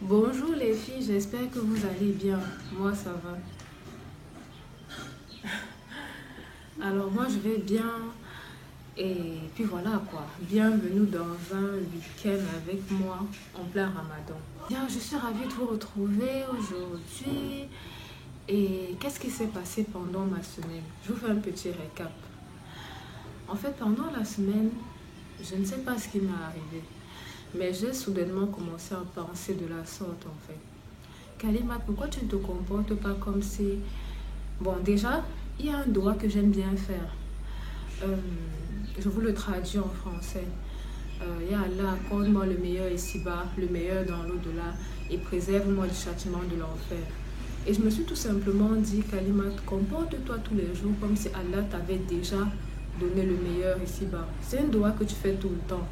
Bonjour les filles, j'espère que vous allez bien. Moi, ça va. Alors, moi, je vais bien. Et puis voilà quoi. Bienvenue dans un week-end avec moi en plein Ramadan. Bien, je suis ravie de vous retrouver aujourd'hui. Et qu'est-ce qui s'est passé pendant ma semaine? Je vous fais un petit récap. En fait, pendant la semaine, je ne sais pas ce qui m'est arrivé. Mais j'ai soudainement commencé à penser de la sorte en fait. Kalima, pourquoi tu ne te comportes pas comme si... Bon, déjà, il y a un doigt que j'aime bien faire. Euh, je vous le traduis en français. Ya Allah, accorde-moi le meilleur ici-bas, le meilleur dans l'au-delà et préserve-moi du châtiment de l'enfer. Et je me suis tout simplement dit, Kalima, comporte-toi tous les jours comme si Allah t'avait déjà donné le meilleur ici-bas. C'est un doigt que tu fais tout le temps.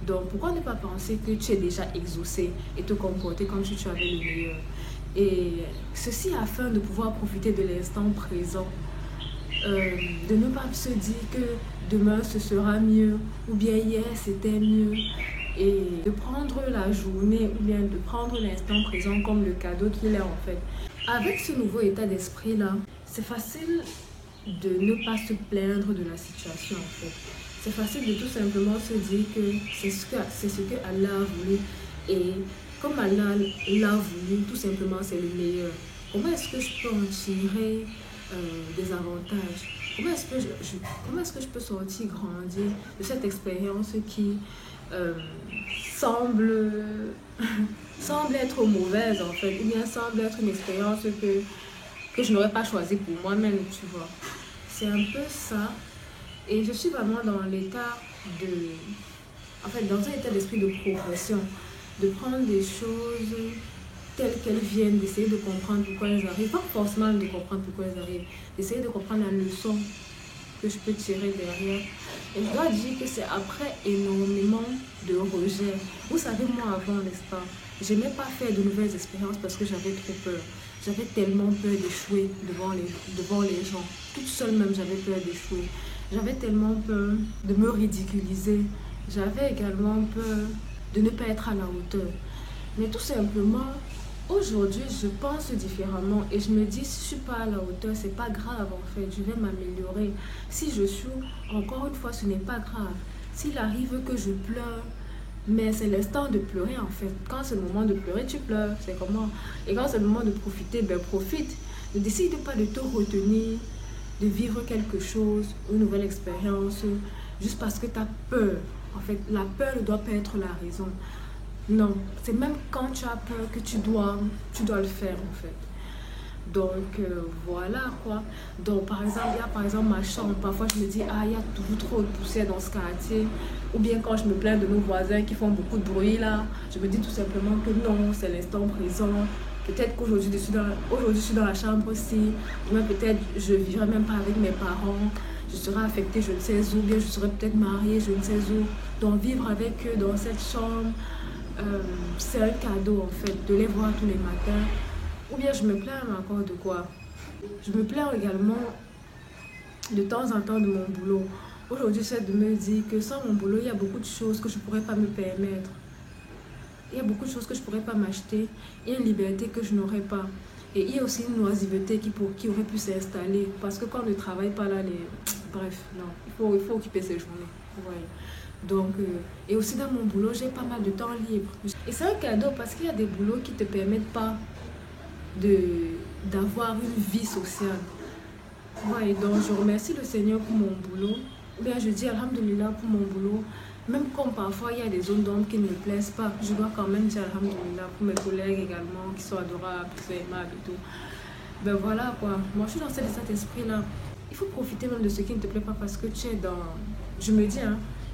Donc, pourquoi ne pas penser que tu es déjà exaucé et te comporter comme si tu avais le meilleur? Et ceci afin de pouvoir profiter de l'instant présent, de ne pas se dire que demain ce sera mieux ou bien hier c'était mieux et de prendre la journée ou bien de prendre l'instant présent comme le cadeau qu'il est en fait. Avec ce nouveau état d'esprit là, c'est facile de ne pas se plaindre de la situation en fait. C'est facile de tout simplement se dire que c'est ce que Allah a voulu et comme Allah l'a voulu, tout simplement c'est le meilleur. Comment est-ce que je peux en tirer des avantages? Comment est-ce que je peux sortir grandir de cette expérience qui euh, semble, semble être mauvaise en fait, ou bien semble être une expérience que je n'aurais pas choisie pour moi-même, tu vois. C'est un peu ça. Et je suis vraiment dans l'état de... En fait, dans un état d'esprit de progression. De prendre des choses telles qu'elles viennent, d'essayer de comprendre pourquoi elles arrivent. Pas forcément de comprendre pourquoi elles arrivent. D'essayer de comprendre la leçon que je peux tirer derrière. Et je dois dire que c'est après énormément de rejets. Vous savez, moi avant, n'est-ce pas, j'aimais pas faire de nouvelles expériences parce que j'avais trop peur. J'avais tellement peur d'échouer devant les gens. Toute seule même, j'avais peur d'échouer. J'avais tellement peur de me ridiculiser. J'avais également peur de ne pas être à la hauteur. Mais tout simplement, aujourd'hui, je pense différemment et je me dis, si je ne suis pas à la hauteur, c'est pas grave en fait, je vais m'améliorer. Si je suis, encore une fois, ce n'est pas grave. S'il arrive que je pleure, mais c'est l'instant de pleurer en fait. Quand c'est le moment de pleurer, tu pleures, c'est comment? Et quand c'est le moment de profiter, ben profite. Ne décide pas de te retenir, de vivre quelque chose, une nouvelle expérience, juste parce que tu as peur. En fait, la peur ne doit pas être la raison. Non, c'est même quand tu as peur que tu dois le faire en fait. Donc voilà quoi. Donc par exemple, il y a par exemple ma chambre. Parfois je me dis, ah, il y a toujours trop de poussière dans ce quartier. Ou bien quand je me plains de nos voisins qui font beaucoup de bruit là, je me dis tout simplement que non, c'est l'instant présent. Peut-être qu'aujourd'hui je suis dans la chambre aussi. Mais peut-être je ne vivrai même pas avec mes parents. Je serai affectée, je ne sais où. Bien je serai peut-être mariée, je ne sais où. Donc vivre avec eux dans cette chambre, c'est un cadeau en fait, de les voir tous les matins. Ou bien je me plains encore de quoi? Je me plains également de temps en temps de mon boulot. Aujourd'hui, j'essaie de me dire que sans mon boulot, il y a beaucoup de choses que je ne pourrais pas me permettre. Il y a beaucoup de choses que je ne pourrais pas m'acheter. Il y a une liberté que je n'aurais pas. Et il y a aussi une oisiveté qui aurait pu s'installer. Parce que quand on ne travaille pas là, bref, non, il faut occuper ses journées. Ouais. Donc, et aussi dans mon boulot, j'ai pas mal de temps libre. Et c'est un cadeau parce qu'il y a des boulots qui ne te permettent pas d'avoir une vie sociale. Ouais, donc je remercie le Seigneur pour mon boulot. Ou bien je dis Alhamdulillah pour mon boulot. Même comme parfois il y a des zones d'ombre qui ne me plaisent pas, je dois quand même dire Alhamdulillah pour mes collègues également qui sont adorables, qui sont aimables et tout. Ben voilà quoi, moi je suis dans cet esprit-là. Il faut profiter même de ce qui ne te plaît pas parce que tu es dans... Je me dis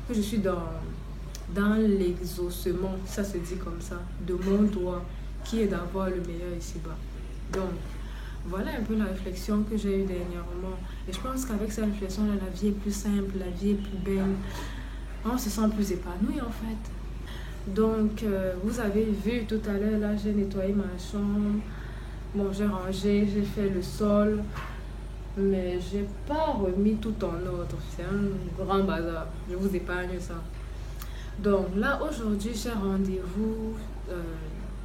que je suis dans l'exaucement, ça se dit comme ça, de mon droit qui est d'avoir le meilleur ici-bas. Donc, voilà un peu la réflexion que j'ai eue dernièrement. Et je pense qu'avec cette réflexion-là, la vie est plus simple, la vie est plus belle. On se sent plus épanoui en fait. Donc, vous avez vu tout à l'heure, là, j'ai nettoyé ma chambre. Bon, j'ai rangé, j'ai fait le sol. Mais j'ai pas remis tout en ordre. C'est un grand bazar. Je vous épargne ça. Donc là, aujourd'hui, j'ai rendez-vous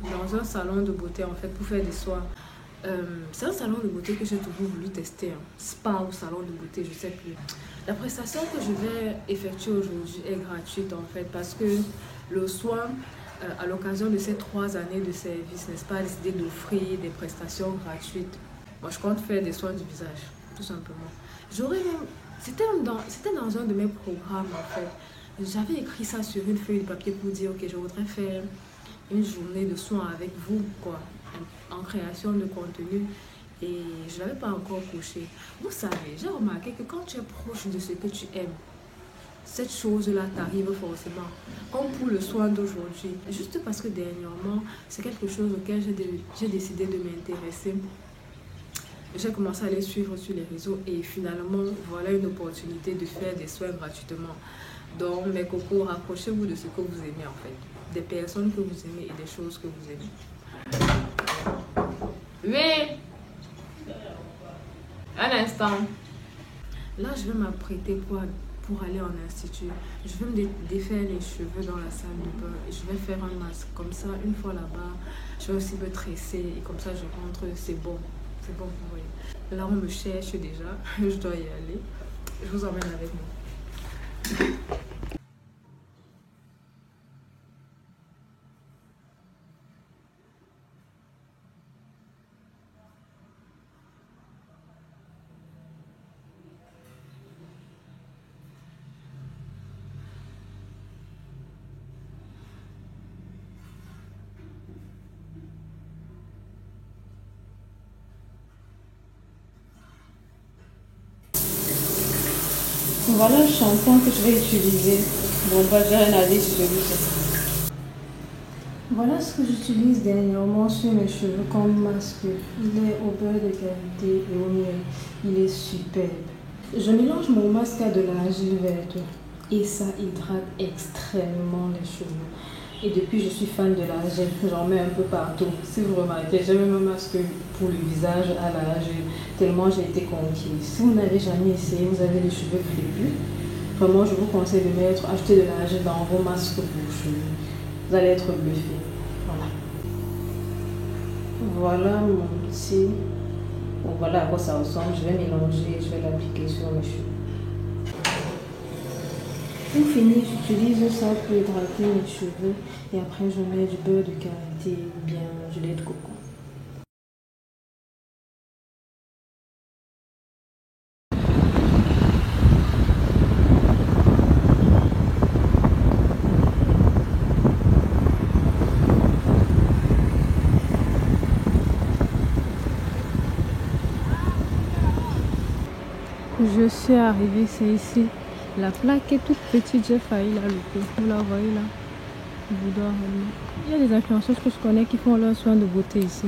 dans dans un salon de beauté en fait pour faire des soins. C'est un salon de beauté que j'ai toujours voulu tester. Spa ou salon de beauté, je sais plus. La prestation que je vais effectuer aujourd'hui est gratuite en fait parce que le soin, à l'occasion de ces 3 années de service, n'est-ce pas, a décidé d'offrir des prestations gratuites. Moi, je compte faire des soins du visage, tout simplement. J'aurais même... C'était dans un de mes programmes en fait. J'avais écrit ça sur une feuille de papier pour dire, ok, je voudrais faire une journée de soins avec vous, quoi, en création de contenu. Et je ne l'avais pas encore couché. Vous savez, j'ai remarqué que quand tu es proche de ce que tu aimes, cette chose-là t'arrive forcément. Comme pour le soin d'aujourd'hui. Juste parce que dernièrement, c'est quelque chose auquel j'ai décidé de m'intéresser. J'ai commencé à les suivre sur les réseaux et finalement, voilà une opportunité de faire des soins gratuitement. Donc, mes cocos, rapprochez-vous de ce que vous aimez en fait. Des personnes que vous aimez et des choses que vous aimez. Oui, un instant. Là, je vais m'apprêter pour aller en institut. Je vais me défaire les cheveux dans la salle de bain et je vais faire un masque. Comme ça, une fois là-bas, je vais aussi me tresser et comme ça, je rentre. C'est bon. C'est bon, vous voyez. Là, on me cherche déjà. Je dois y aller. Je vous emmène avec moi. Voilà le shampoing que je vais utiliser. Bon, bah, j'ai rien à dire sur celui-ci. Voilà ce que j'utilise dernièrement sur mes cheveux comme masque. Il est au beurre de qualité et au miel. Il est superbe. Je mélange mon masque à de l'argile verte et ça hydrate extrêmement les cheveux. Et depuis, je suis fan de l'argile. J'en mets un peu partout. Si vous remarquez, j'ai même un masque pour le visage à l'argile. Tellement j'ai été conquise. Si vous n'avez jamais essayé, vous avez les cheveux crépus. Vraiment, je vous conseille de acheter de l'argile dans vos masques pour cheveux. Vous allez être bluffé. Voilà. Voilà mon petit. Bon, voilà à quoi ça ressemble. Je vais mélanger, je vais l'appliquer sur mes cheveux. Pour finir, j'utilise ça pour hydrater mes cheveux et après je mets du beurre de karité ou bien du lait de coco. Je suis arrivée, c'est ici. La plaque est toute petite, j'ai failli la louper. Vous la voyez là? Il y a des influenceuses que je connais qui font leurs soins de beauté ici.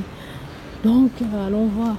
Donc, allons voir.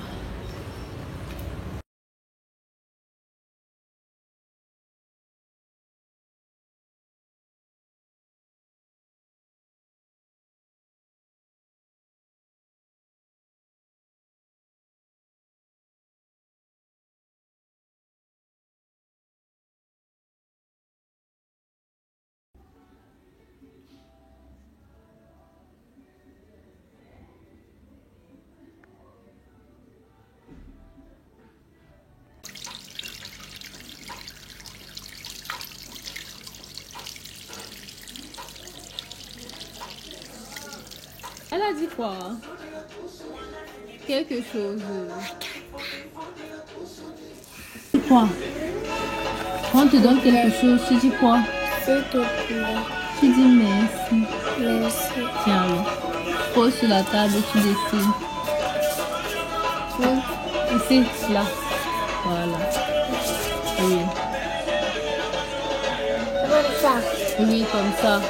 Elle a dit quoi? Quelque chose. Quoi? Quand on te donne quelque chose, tu dis quoi? S'il te plaît. Tu dis merci. Merci. Tiens, là. Pose sur la table et tu dessines. Oui. Ici, là. Voilà. Oui. Comme ça. Oui, comme ça.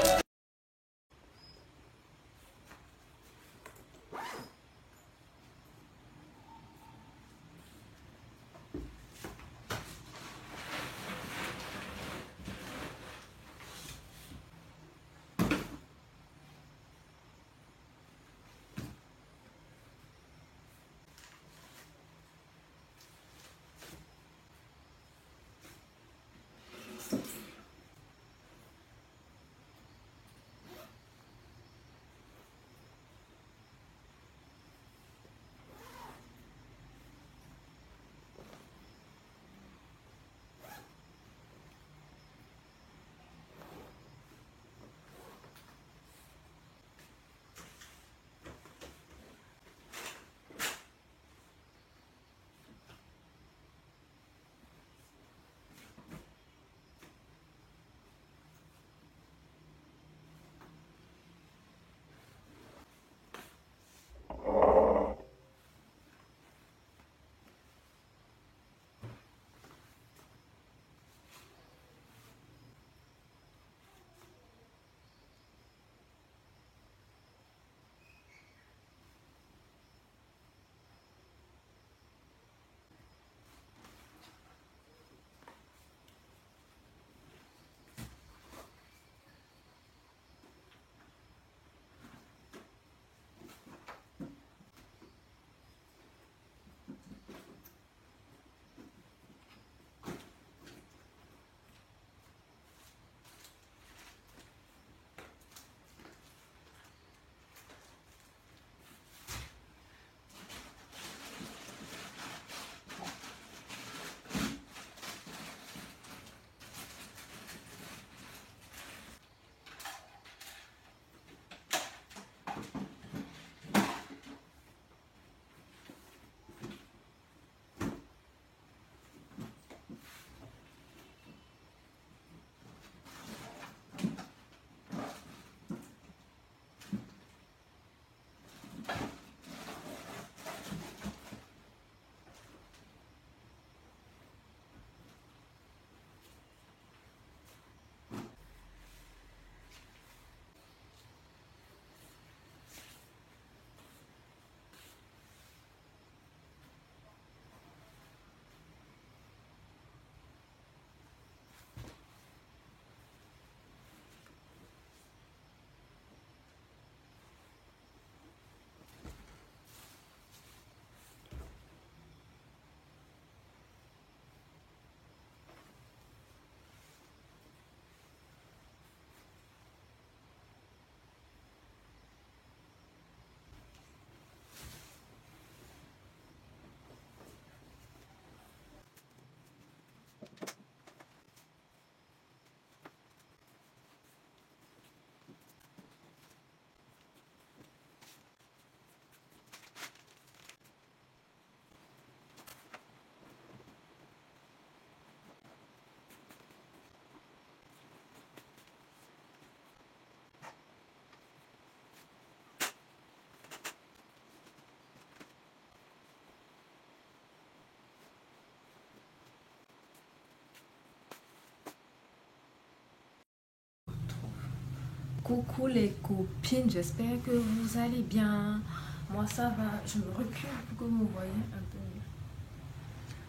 Coucou les copines, j'espère que vous allez bien. Moi ça va, je me recule pour que vous me voyez un peu mieux.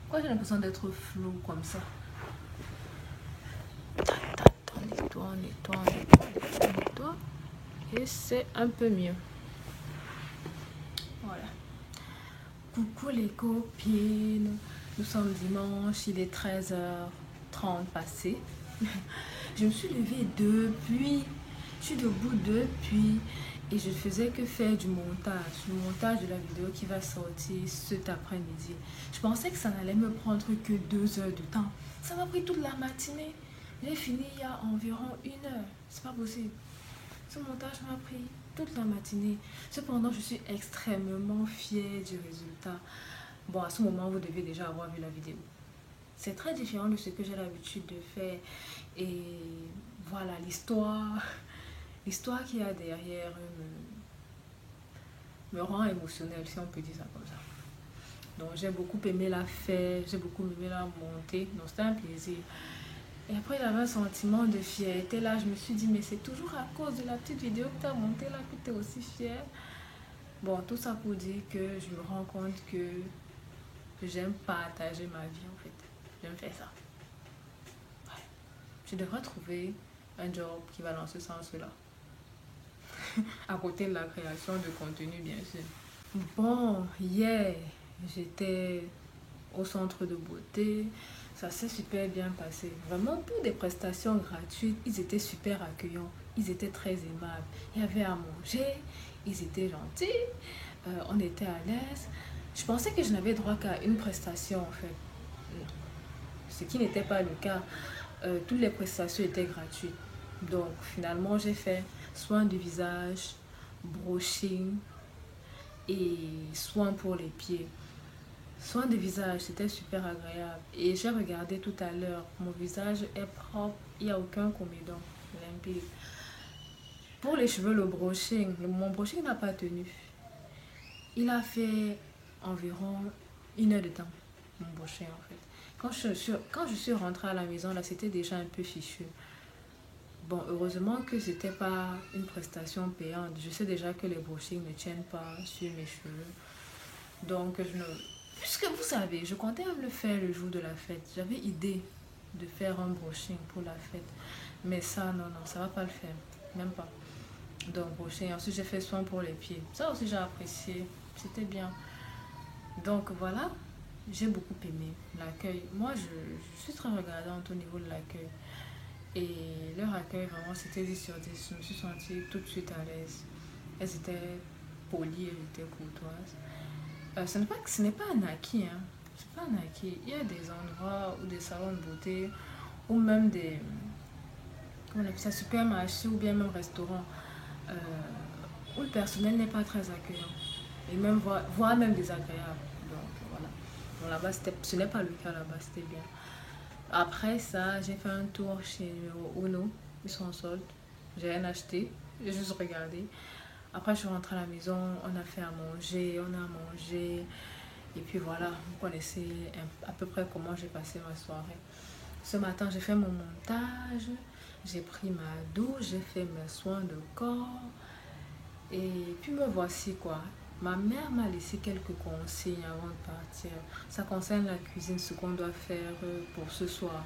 Pourquoi j'ai l'impression d'être flou comme ça? On nettoie, on nettoie, on nettoie, on nettoie. Et c'est un peu mieux. Voilà. Coucou les copines. Nous sommes dimanche, il est 13h30 passé. Je me suis levée depuis. Je suis debout depuis. Et je faisais que faire du montage. Le montage de la vidéo qui va sortir cet après-midi. Je pensais que ça n'allait me prendre que 2 heures de temps. Ça m'a pris toute la matinée. J'ai fini il y a environ 1 heure. C'est pas possible. Ce montage m'a pris toute la matinée. Cependant, je suis extrêmement fière du résultat. Bon, à ce moment, vous devez déjà avoir vu la vidéo. C'est très différent de ce que j'ai l'habitude de faire. Et voilà, l'histoire qu'il y a derrière me rend émotionnelle, si on peut dire ça comme ça. Donc, j'ai beaucoup aimé la faire, j'ai beaucoup aimé la monter. Donc, c'était un plaisir. Et après, j'avais un sentiment de fierté. Là, je me suis dit, mais c'est toujours à cause de la petite vidéo que tu as montée là que tu es aussi fière. Bon, tout ça pour dire que je me rends compte que j'aime partager ma vie en fait. J'aime faire ça. Ouais. Je devrais trouver un job qui va dans ce sens-là. À côté de la création de contenu, bien sûr. Bon, hier, j'étais au centre de beauté. Ça s'est super bien passé. Vraiment, pour des prestations gratuites, ils étaient super accueillants. Ils étaient très aimables. Il y avait à manger. Ils étaient gentils. On était à l'aise. Je pensais que je n'avais droit qu'à une prestation, en fait. Ce qui n'était pas le cas. Toutes les prestations étaient gratuites. Donc, finalement, j'ai fait soin du visage, brushing et soin pour les pieds. Soin de visage, c'était super agréable. Et j'ai regardé tout à l'heure, mon visage est propre, il n'y a aucun comédon, limpide. Pour les cheveux, le brushing, mon brushing n'a pas tenu. Il a fait environ 1 heure de temps, mon brushing en fait. Quand je suis rentrée à la maison, là, c'était déjà un peu fichu. Bon, heureusement que c'était pas une prestation payante. Je sais déjà que les brushings ne tiennent pas sur mes cheveux. Donc, puisque vous savez, je comptais me le faire le jour de la fête. J'avais idée de faire un brushing pour la fête. Mais ça, non, non, ça va pas le faire. Même pas. Donc, brushing. Ensuite, j'ai fait soin pour les pieds. Ça aussi, j'ai apprécié. C'était bien. Donc, voilà. J'ai beaucoup aimé l'accueil. Moi, je suis très regardante au niveau de l'accueil. Et leur accueil, vraiment, c'était 10 sur 10. Je me suis sentie tout de suite à l'aise. Elles étaient polies, elles étaient courtoises. Ce n'est pas un acquis, hein. C'est pas un acquis. Il y a des endroits ou des salons de beauté ou même des comment on appelle ça, supermarchés ou bien même restaurants où le personnel n'est pas très accueillant et même voire même désagréable. Donc voilà. Bon, là-bas, ce n'est pas le cas là-bas, c'était bien. Après ça, j'ai fait un tour chez Uno. Ils sont en solde. J'ai rien acheté. J'ai juste regardé. Après, je suis rentrée à la maison. On a fait à manger. On a mangé. Et puis voilà, vous connaissez à peu près comment j'ai passé ma soirée. Ce matin, j'ai fait mon montage. J'ai pris ma douche. J'ai fait mes soins de corps. Et puis me voici quoi. Ma mère m'a laissé quelques consignes avant de partir. Ça concerne la cuisine, ce qu'on doit faire pour ce soir.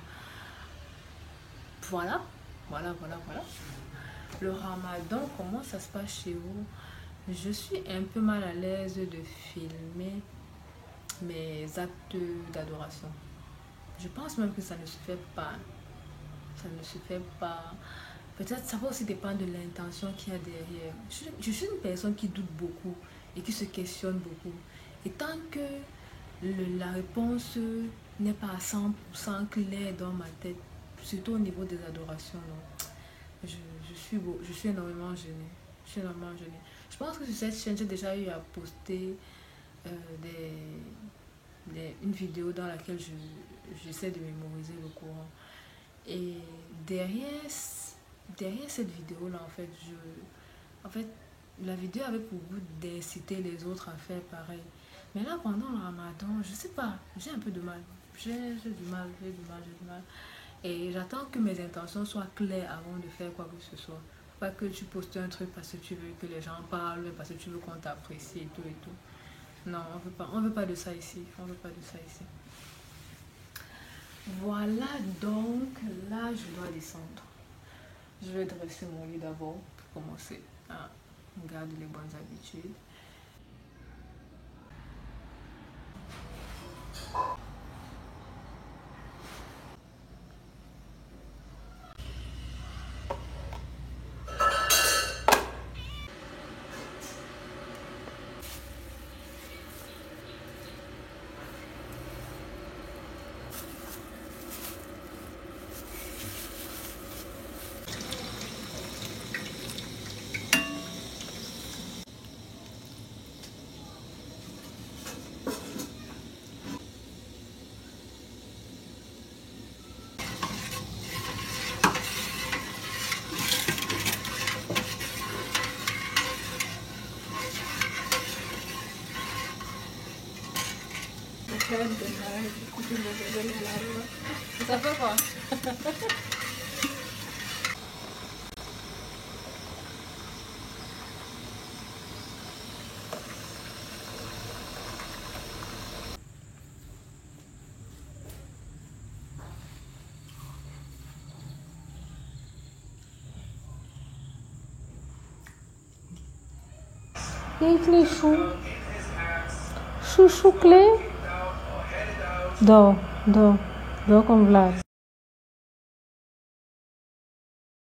Voilà, voilà. Le ramadan, comment ça se passe chez vous? Je suis un peu mal à l'aise de filmer mes actes d'adoration. Je pense même que ça ne se fait pas. Ça ne se fait pas. Peut-être ça va aussi dépendre de l'intention qu'il y a derrière. Je suis une personne qui doute beaucoup et qui se questionne beaucoup. Et tant que la réponse n'est pas à 100% claire dans ma tête, surtout au niveau des adorations, non, je suis énormément gênée. Je suis énormément gênée. Je pense que sur cette chaîne, j'ai déjà eu à poster euh, une vidéo dans laquelle j'essaie de mémoriser le Coran. Et derrière cette vidéo-là, en fait, la vidéo avait pour but d'inciter les autres à faire pareil. Mais là, pendant le ramadan, je sais pas, j'ai un peu de mal. J'ai du mal, j'ai du mal. Et j'attends que mes intentions soient claires avant de faire quoi que ce soit. Pas que tu postes un truc parce que tu veux que les gens parlent, mais parce que tu veux qu'on t'apprécie et tout et tout. Non, on veut pas de ça ici. On veut pas de ça ici. Voilà, donc là, je dois descendre. Je vais dresser mon lit d'abord pour commencer à garder les bonnes habitudes. Ça fait quoi? Et clé chou. Chouchou clé. Dors, dors. Dors comme Vlad.